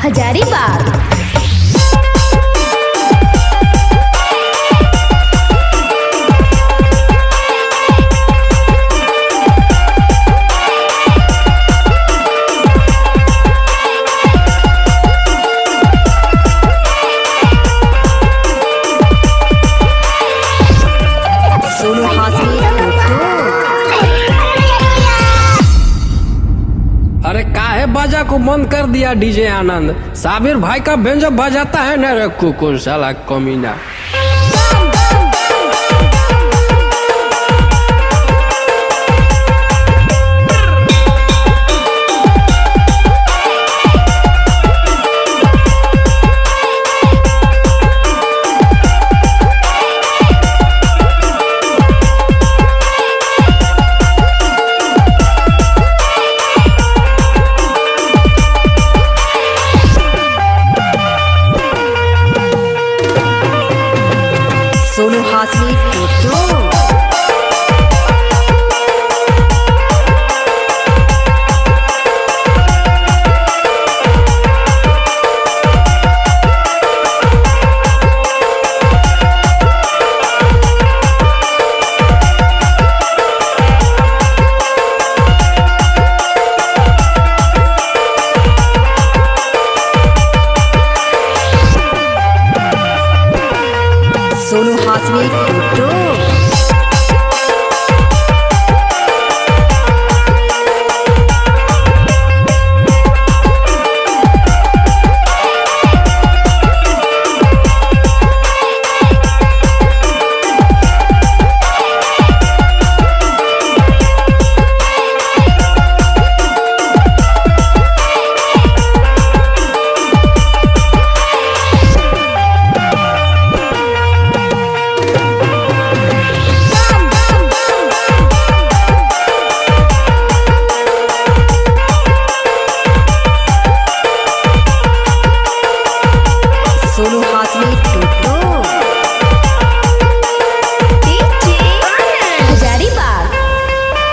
हजारीबाग। अरे काहे बाजा को बंद कर दिया डीजे आनंद। साबिर भाई का व्यंजक बजाता है न रे कुकुर साला कमीना। सोनू हासमी टोटो। सोनू हासमी टोटो। सोनू हासमी टोटो।